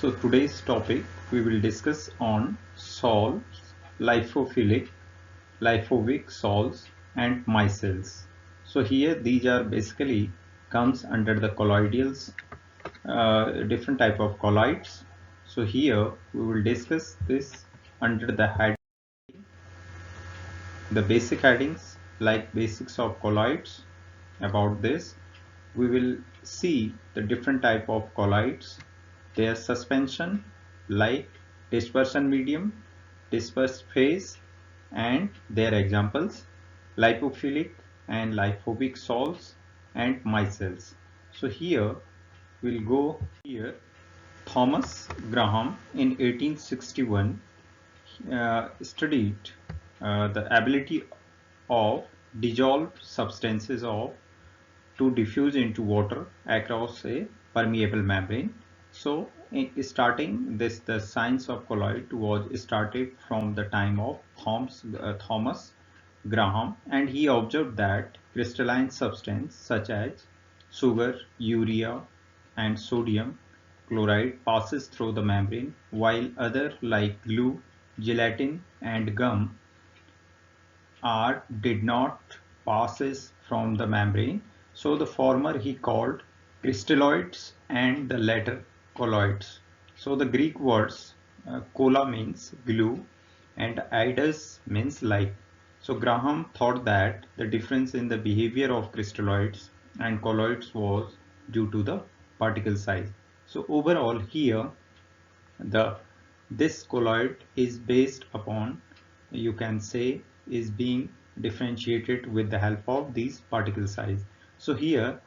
So today's topic we will discuss on salts, lyophophilic, lyophobic salts and micelles. So here these are basically comes under the colloidals, different type of colloids. So here we will discuss this under the head, the basic headings like basics of colloids. About this we will see the different type of colloids, their suspension like dispersion medium, dispersed phase, and their examples lipophilic and lyophobic salts and micelles. So here we'll go here. Thomas Graham in 1861 studied the ability of dissolved substances of to diffuse into water across a permeable membrane. So starting this, the science of colloid was started from the time of Thomas Graham, and he observed that crystalline substance such as sugar, urea and sodium chloride passes through the membrane, while other like glue, gelatin and gum are did not passes from the membrane. So the former he called crystalloids and the latter colloids. So the Greek words cola means glue and eidos means like. So Graham thought that the difference in the behavior of crystalloids and colloids was due to the particle size. So overall here the this colloid is based upon, you can say, is being differentiated with the help of these particle size. So here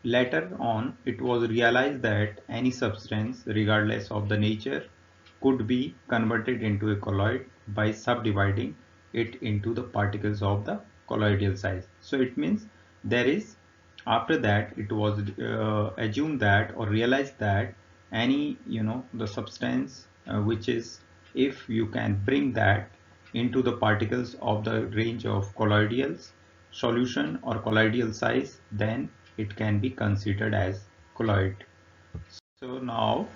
later on it was realized that any substance regardless of the nature could be converted into a colloid by subdividing it into the particles of the colloidal size. So it means there is, after that it was assumed that or realized that any the substance which is, if you can bring that into the particles of the range of colloidal solution or colloidal size, then it can be considered as colloid. So now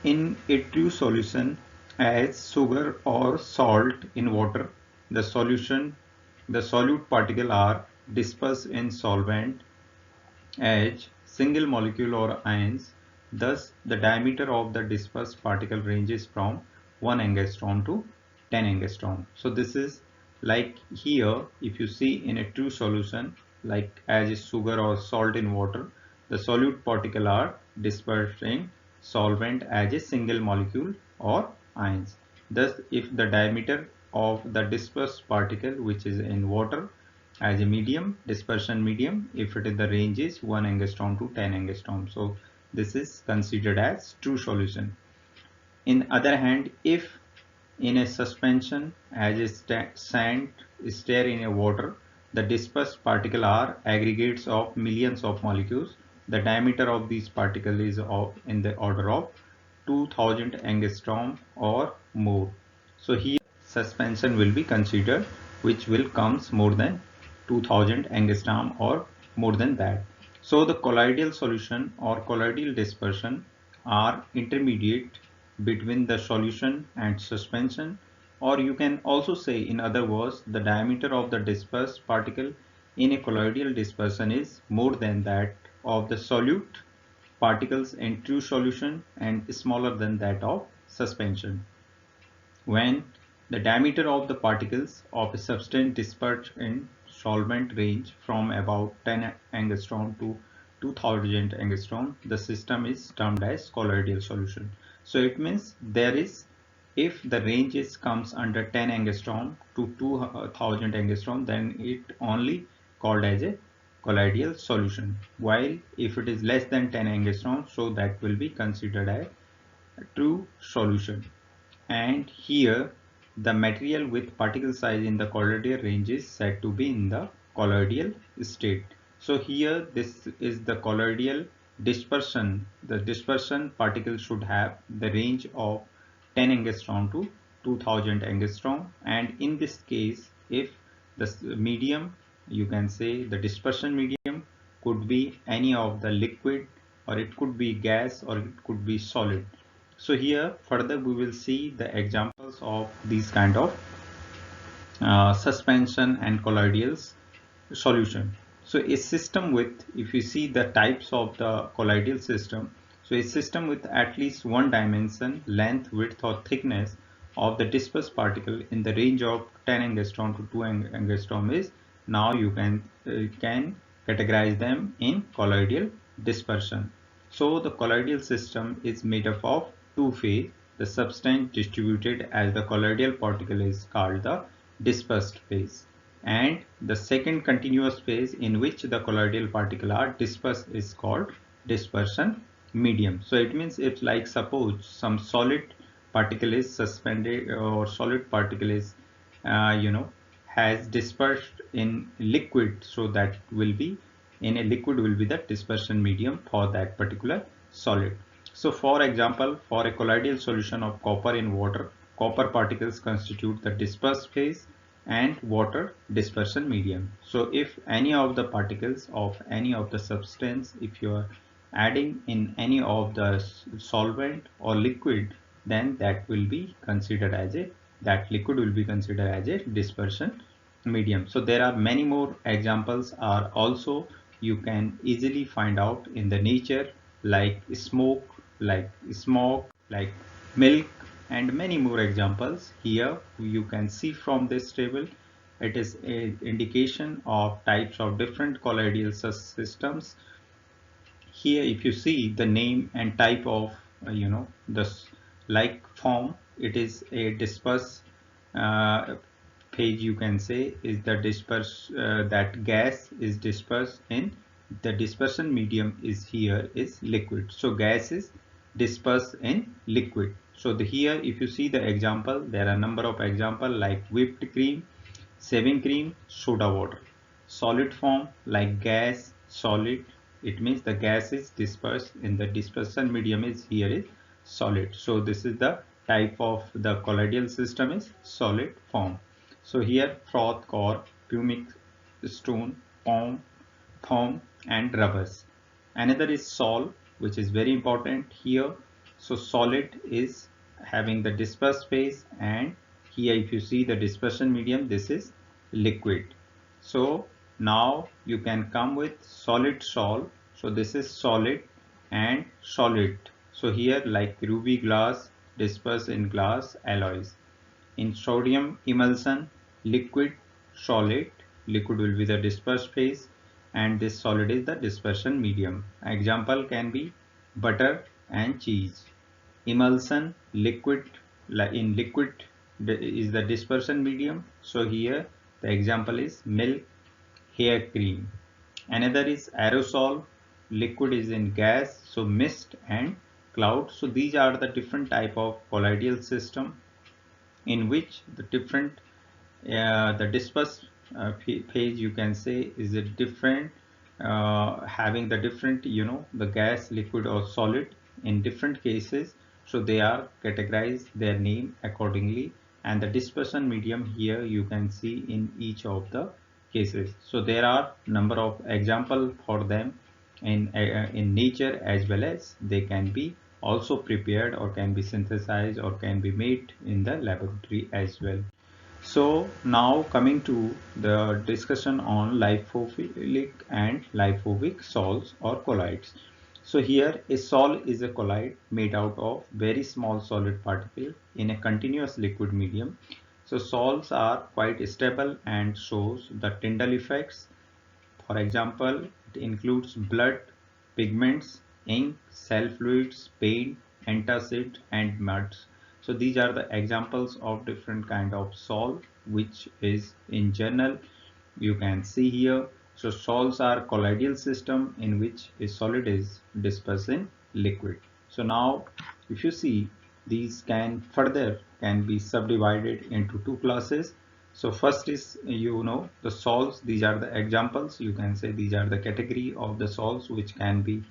in a true solution as sugar or salt in water, the solution, the solute particle are dispersed in solvent as single molecule or ions. Thus, the diameter of the dispersed particle ranges from 1 angstrom to 10 angstrom. So this is like here, if you see in a true solution like as is sugar or salt in water, the solute particle are dispersed in solvent as a single molecule or ions. Thus, if the diameter of the dispersed particle which is in water as a medium, dispersion medium, if it is the range is 1 angstrom to 10 angstrom, so this is considered as true solution. In other hand, if in a suspension as a sand stir in a water, the dispersed particle are aggregates of millions of molecules. The diameter of these particles is of in the order of 2000 angstrom or more. So here suspension will be considered which will comes more than 2000 angstrom or more than that. So the colloidal solution or colloidal dispersion are intermediate between the solution and suspension, or you can also say in other words the diameter of the dispersed particle in a colloidal dispersion is more than that of the solute particles in true solution and smaller than that of suspension. When the diameter of the particles of a substance dispersed in solvent range from about 10 angstrom to 2000 angstrom, the system is termed as colloidal solution. So it means there is, if the range is comes under 10 angstrom to 2000 angstrom, then it only called as a colloidal solution, while if it is less than 10 angstrom, so that will be considered as a true solution. And here the material with particle size in the colloidal range is said to be in the colloidal state. So here this is the colloidal dispersion. The dispersion particle should have the range of 10 angstrom to 2000 angstrom, and in this case if the medium, you can say the dispersion medium could be any of the liquid, or it could be gas, or it could be solid. So here further we will see the examples of these kind of suspension and colloidals solution. So a system with, if you see the types of the colloidal system, so a system with at least one dimension, length, width or thickness of the dispersed particle in the range of 10 angstrom to 2 angstrom is, now you can categorize them in colloidal dispersion. So the colloidal system is made up of two phase. The substance distributed as the colloidal particle is called the dispersed phase, and the second continuous phase in which the colloidal particles are dispersed is called dispersion medium. So it means, if like suppose some solid particle is suspended or solid particle is has dispersed in liquid, so that will be in a liquid will be the dispersion medium for that particular solid. So for example, for a colloidal solution of copper in water, copper particles constitute the dispersed phase and water dispersion medium. So if any of the particles of any of the substance, if you are adding in any of the solvent or liquid, then that will be considered as a, that liquid will be considered as a dispersion medium. So there are many more examples are also you can easily find out in the nature, like smoke, like milk, and many more examples. Here you can see from this table, it is an indication of types of different colloidal systems. Here if you see the name and type of this like form, it is a disperse phase, you can say, is the disperse that gas is dispersed in the dispersion medium is here is liquid. So gas is dispersed in liquid. So here if you see the example, there are number of example like whipped cream, shaving cream, soda water. Solid form like gas, solid, it means the gas is dispersed in the dispersion medium is here is solid. So this is the type of the colloidal system is solid form. So here froth, core, pumic stone, foam and rubbers. Another is sol, which is very important here. So solid is having the dispersed phase, and here if you see the dispersion medium, this is liquid. So now you can come with solid sol. So this is solid and solid. So here like ruby glass dispersed in glass alloys. In sodium emulsion, liquid, solid, liquid will be the dispersed phase and this solid is the dispersion medium. Example can be butter and cheese. Emulsion, liquid, in liquid is the dispersion medium. So here the example is milk, hair cream. Another is aerosol, liquid is in gas, so mist and cloud. So these are the different type of colloidal system in which the different the dispersed phase, you can say, is a different having the different the gas, liquid or solid in different cases. So they are categorized their name accordingly, and the dispersion medium here you can see in each of the cases. So there are number of example for them in nature, as well as they can be also prepared or can be synthesized or can be made in the laboratory as well. So now coming to the discussion on lyophilic and lyophobic salts or colloids. So here a sol is a colloid made out of very small solid particle in a continuous liquid medium. So salts are quite stable and shows the Tyndall effects. For example, it includes blood, pigments, ink, cell fluids, paint, antacid, and muds. So these are the examples of different kind of salt, which is in general you can see here. So salts are colloidal system in which a solid is dispersed in liquid. So now if you see, these can be subdivided into two classes. So first is the salts. These are the examples, you can say these are the category of the salts which can be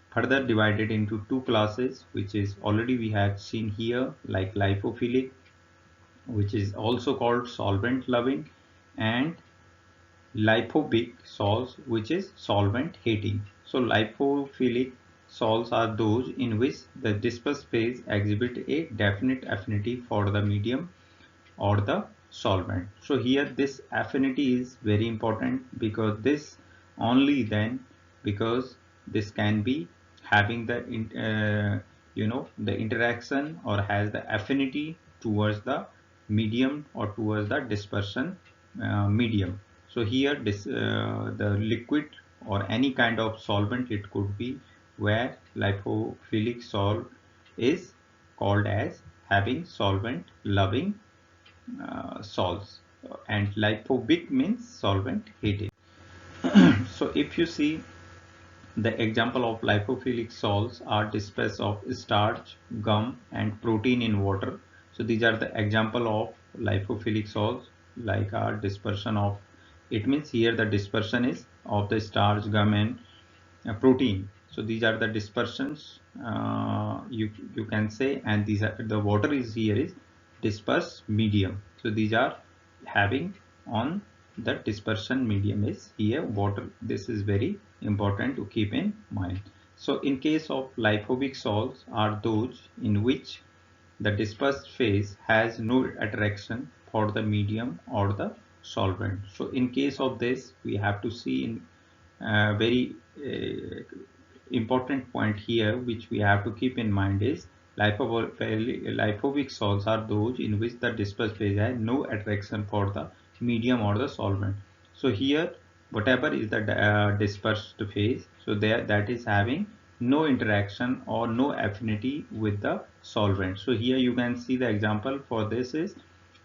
further divided into two classes, which is already we have seen here, like lyophilic, which is also called solvent loving, and lyophobic salts, which is solvent hating. So lyophilic salts are those in which the dispersed phase exhibit a definite affinity for the medium or the solvent. So here this affinity is very important, because this only then, because this can be having the the interaction or has the affinity towards the medium or towards the dispersion medium. So here the liquid or any kind of solvent, it could be, where lipophilic salt is called as having solvent loving salts, and lyophobic means solvent hating. So if you see, the example of lipophilic salts are dispersed of starch, gum and protein in water. So these are the example of lipophilic salts, like our dispersion of, it means here the dispersion is of the starch, gum and protein. So these are the dispersions, you can say, and these are the water is here is dispersed medium. So these are having on the dispersion medium is here water. This is very important to keep in mind. So in case of lyophobic salts are those in which the dispersed phase has no attraction for the medium or the solvent. So in case of this, we have to see in very important point here which we have to keep in mind is lyophobic salts are those in which the dispersed phase has no attraction for the medium or the solvent. So here whatever is the dispersed phase, so there that is having no interaction or no affinity with the solvent. So here you can see the example for this is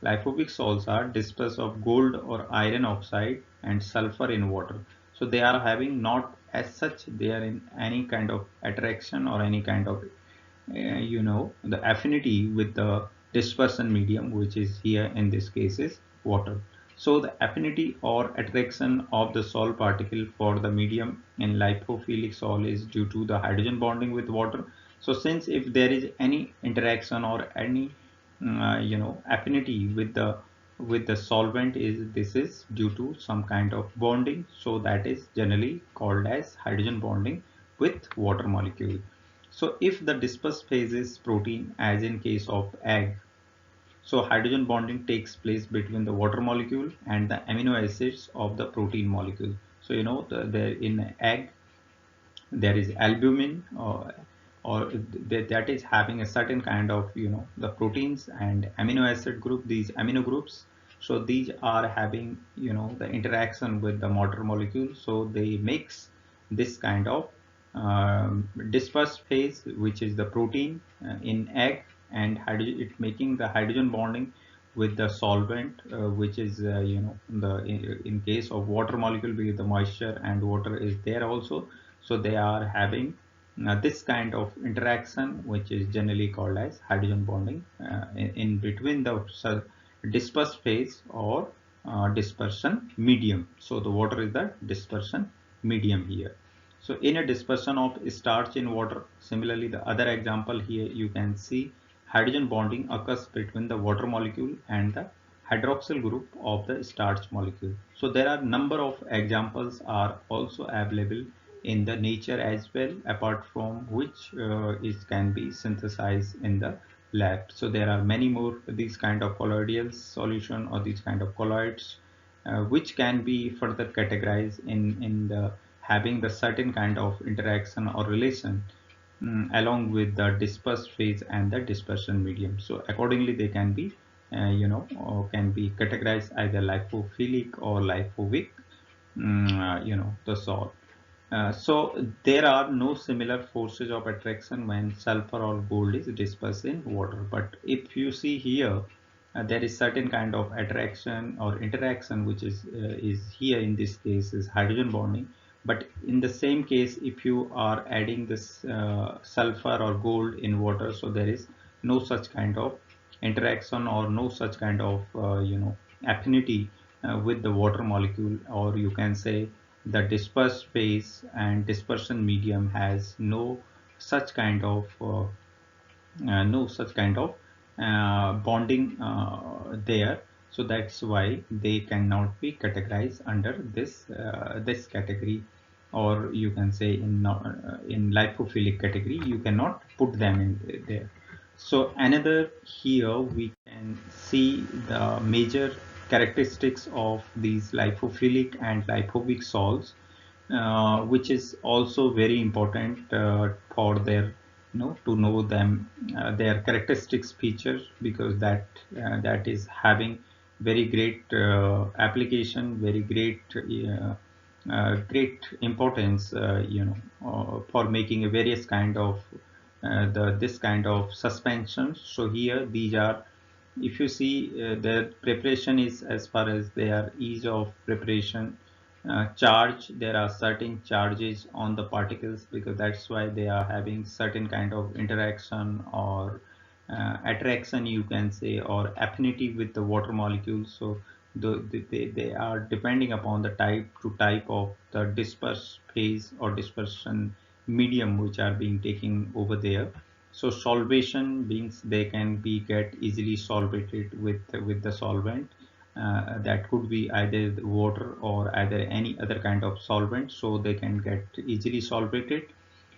lyophobic salts are dispersed of gold or iron oxide and sulfur in water. So they are having not as such they are in any kind of attraction or any kind of the affinity with the dispersion medium, which is here in this case is water. So the affinity or attraction of the salt particle for the medium in lipophilic salt is due to the hydrogen bonding with water. So since if there is any interaction or any affinity with the solvent, is this is due to some kind of bonding, so that is generally called as hydrogen bonding with water molecule. So if the dispersed phase is protein, as in case of egg, so hydrogen bonding takes place between the water molecule and the amino acids of the protein molecule. So in egg there is albumin, that is having a certain kind of the proteins and amino acid group, these amino groups. So these are having the interaction with the water molecule, so they mix this kind of dispersed phase, which is the protein in egg, and it making the hydrogen bonding with the solvent, which is the in case of water molecule, with the moisture and water is there also. So they are having this kind of interaction, which is generally called as hydrogen bonding in between the dispersed phase or dispersion medium. So the water is the dispersion medium here. So in a dispersion of starch in water, similarly the other example here you can see hydrogen bonding occurs between the water molecule and the hydroxyl group of the starch molecule. So there are number of examples are also available in the nature as well, apart from which it can be synthesized in the lab. So there are many more these kind of colloidal solution or these kind of colloids which can be further categorized in the having the certain kind of interaction or relation along with the dispersed phase and the dispersion medium. So accordingly they can be or can be categorized either lipophilic or lyophobic, the salt. So there are no similar forces of attraction when sulfur or gold is dispersed in water. But if you see here, there is certain kind of attraction or interaction which is here in this case is hydrogen bonding. But in the same case, if you are adding this sulfur or gold in water, so there is no such kind of interaction or no such kind of affinity with the water molecule, or you can say the dispersed phase and dispersion medium has such kind of no such kind of bonding there. So that's why they cannot be categorized under this category. or you can say in lyophilic category, you cannot put them in there. So another, here we can see the major characteristics of these lyophilic and lyophobic salts, which is also very important for their, to know them, their characteristics features, because that is having very great application, very great importance, for making a various kind of the this kind of suspensions. So here these are, if you see, their preparation is, as far as their ease of preparation, charge, there are certain charges on the particles, because that's why they are having certain kind of interaction or attraction, you can say, or affinity with the water molecules. So they are depending upon the type to type of the disperse phase or dispersion medium which are being taken over there. So solvation means they can be get easily solvated with the solvent. That could be either the water or either any other kind of solvent, so they can get easily solvated.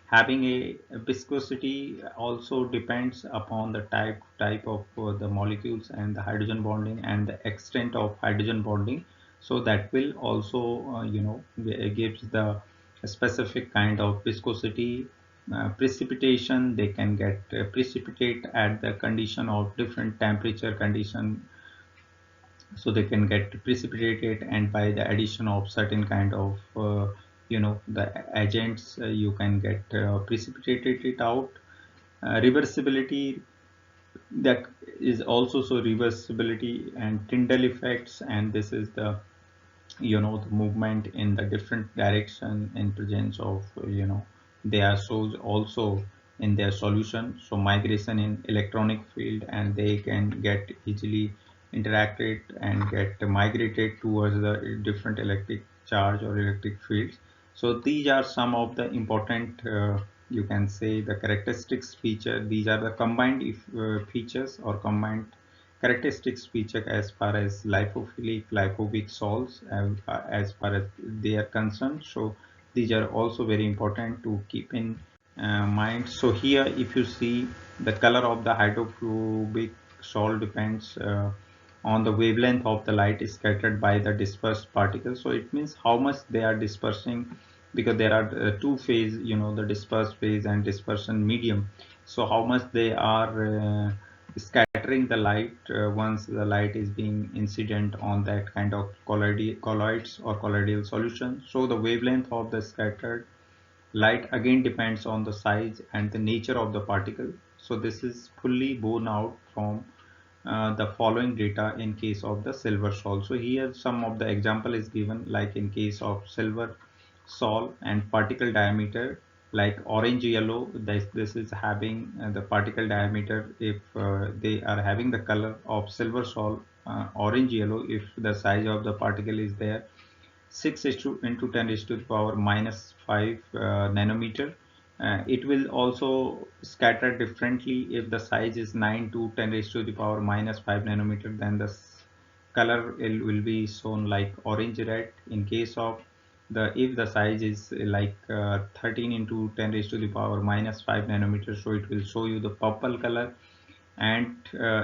Having a viscosity also depends upon the type of the molecules and the hydrogen bonding and the extent of hydrogen bonding. So that will also gives the specific kind of viscosity. Precipitation, they can get precipitate at the condition of different temperature condition, so they can get precipitated, and by the addition of certain kind of the agents, you can get precipitated it out. Reversibility, that is also, so reversibility and Tyndall effects, and this is the, the movement in the different direction in presence of, they are shows also in their solution. So migration in electronic field, and they can get easily interacted and get migrated towards the different electric charge or electric fields. So these are some of the important, you can say, the characteristics feature. These are the combined features or combined characteristics feature as far as lyophilic, lyophobic salts, as far as they are concerned. So these are also very important to keep in mind. So here, if you see, the color of the hydrophobic salt depends on the wavelength of the light is scattered by the dispersed particles. So it means how much they are dispersing, because there are two phase, the dispersed phase and dispersion medium. So how much they are scattering the light once the light is being incident on that kind of colloids or colloidal solution. So the wavelength of the scattered light again depends on the size and the nature of the particle. So this is fully borne out from the following data in case of the silver sol. So here some of the example is given, like in case of silver sol and particle diameter, like orange yellow, this is having the particle diameter, if they are having the color of silver sol, orange yellow, if the size of the particle is there 6 is to into 10 is to the power minus 5 nanometer. It will also scatter differently if the size is 9 to 10 raised to the power minus 5 nanometer. Then the color will be shown like orange red. In case of the, if the size is like 13 into 10 raised to the power minus 5 nanometer, so it will show you the purple color. And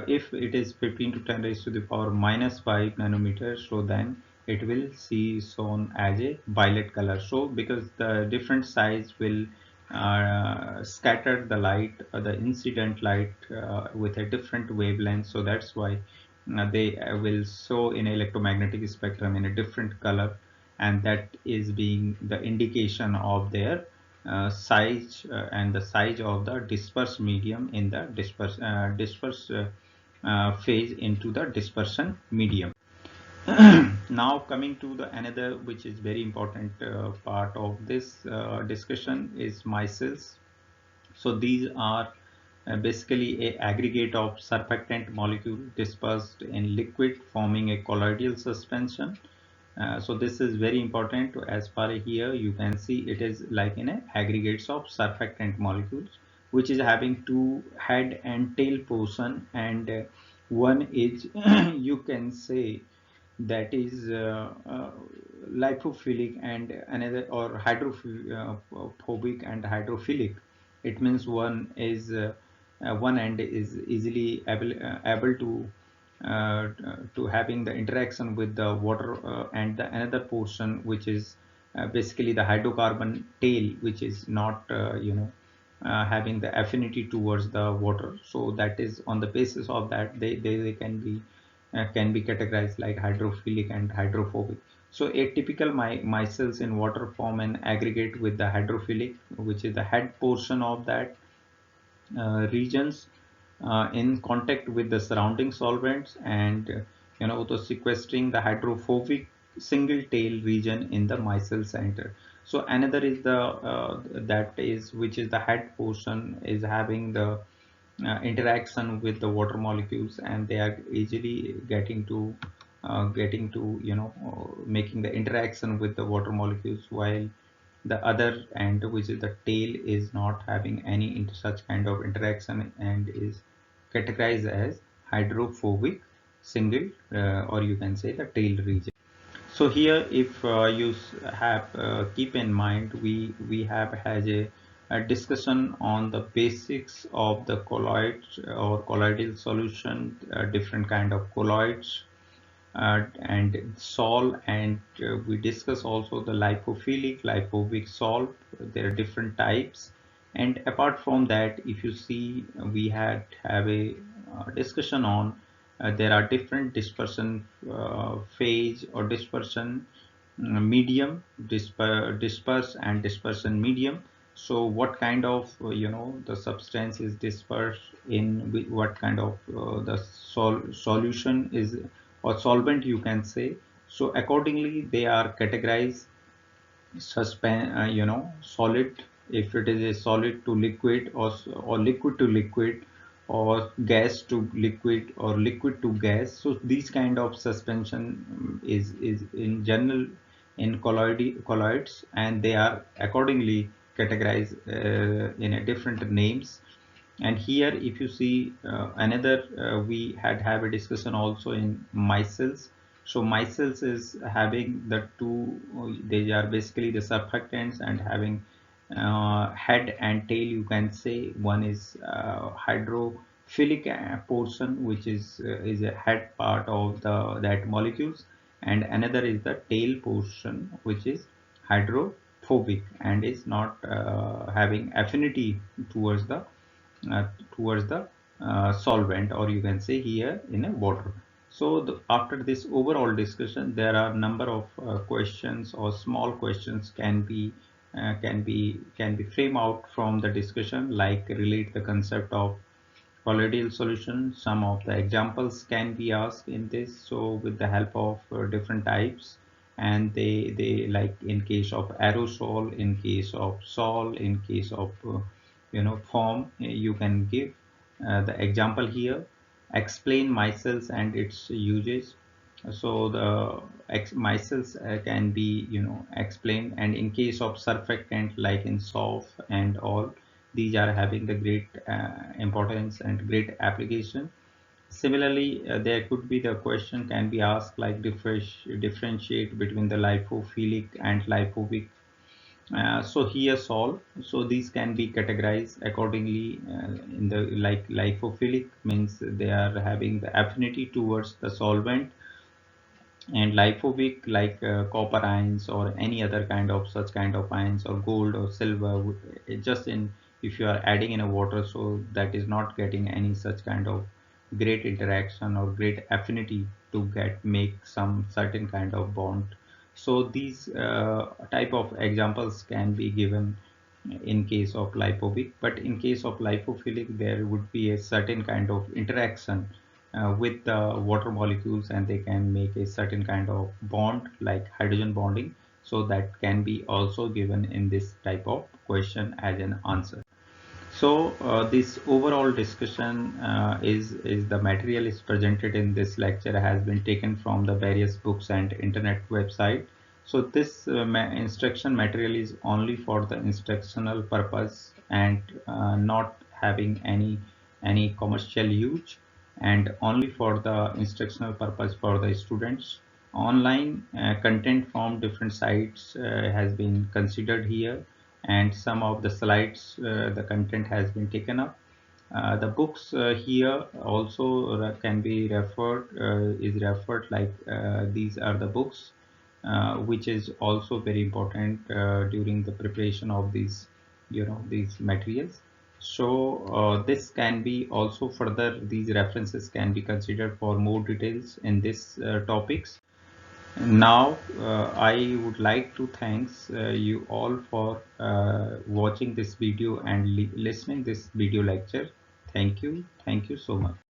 if it is 15 to 10 raised to the power minus 5 nanometer, so then it will see shown as a violet color. So because the different size will scatter the light, the incident light with a different wavelength, so that's why they will show in electromagnetic spectrum in a different color, and that is being the indication of their size and the size of the dispersed medium in the disperse phase into the dispersion medium. Now coming to the another, which is very important part of this discussion, is micelles. So these are basically a aggregate of surfactant molecule dispersed in liquid forming a colloidal suspension. So this is very important. As far here you can see, it is like in a aggregates of surfactant molecules, which is having two head and tail portion, and one is you can say that is lyophophilic and another, or hydrophobic and hydrophilic. It means one end is easily able to having the interaction with the water, and the another portion which is basically the hydrocarbon tail, which is not having the affinity towards the water. So that is on the basis of that they can be categorized like hydrophilic and hydrophobic. So atypical micelles in water form an aggregate with the hydrophilic, which is the head portion of that regions in contact with the surrounding solvents, and the sequestering the hydrophobic single tail region in the micelle center. So another is the that is which is the head portion is having the interaction with the water molecules, and they are easily getting to making the interaction with the water molecules, while the other end, which is the tail, is not having any such kind of interaction and is categorized as hydrophobic single, or you can say the tail region. So here, if you have keep in mind, we have had a discussion on the basics of the colloids or colloidal solution, different kind of colloids, and sol, and we discuss also the lipophilic, lipophobic salt. There are different types, and apart from that, if you see, we had have a discussion on there are different dispersion phase or dispersion medium, disperse and dispersion medium. So what kind of the substance is dispersed in what kind of the solution is, or solvent you can say. So accordingly they are categorized solid, if it is a solid to liquid, or liquid to liquid, or gas to liquid, or liquid to gas. So these kind of suspension is in general in colloids, and they are accordingly categorized in a different names. And here, if you see another, we had have a discussion also in micelles. So micelles is having the two, they are basically the surfactants and having head and tail, you can say. One is hydrophilic portion, which is a head part of the that molecules, and another is the tail portion, which is hydrophobic and is not having affinity towards the uh, towards the solvent, or you can say here in a water. So after this overall discussion, there are number of questions or small questions can be frame out from the discussion, like relate the concept of colloidal solution. Some of the examples can be asked in this, so with the help of different types. And they like in case of aerosol, in case of sol, in case of foam, you can give the example here. Explain micelles and its uses. So the micelles can be explained, and in case of surfactant like in soft and all, these are having the great importance and great application. Similarly, there could be the question can be asked like differentiate between the lipophilic and lipophobic. So here solve. So these can be categorized accordingly in the like lipophilic means they are having the affinity towards the solvent, and lipophobic like copper ions or any other kind of such kind of ions, or gold or silver just in, if you are adding in a water, so that is not getting any such kind of great interaction or great affinity to get make some certain kind of bond. So these type of examples can be given in case of lipophobic, but in case of lipophilic there would be a certain kind of interaction with the water molecules, and they can make a certain kind of bond like hydrogen bonding. So that can be also given in this type of question as an answer. So this overall discussion is the material is presented in this lecture has been taken from the various books and internet website. So this instruction material is only for the instructional purpose, and not having any commercial use, and only for the instructional purpose for the students. Online content from different sites has been considered here, and some of the slides, the content has been taken up. The books here also can be referred, is referred like these are the books, which is also very important during the preparation of these, these materials. So this can be also further, these references can be considered for more details in this topics. Now, I would like to thanks you all for watching this video and listening this video lecture. Thank you. Thank you so much.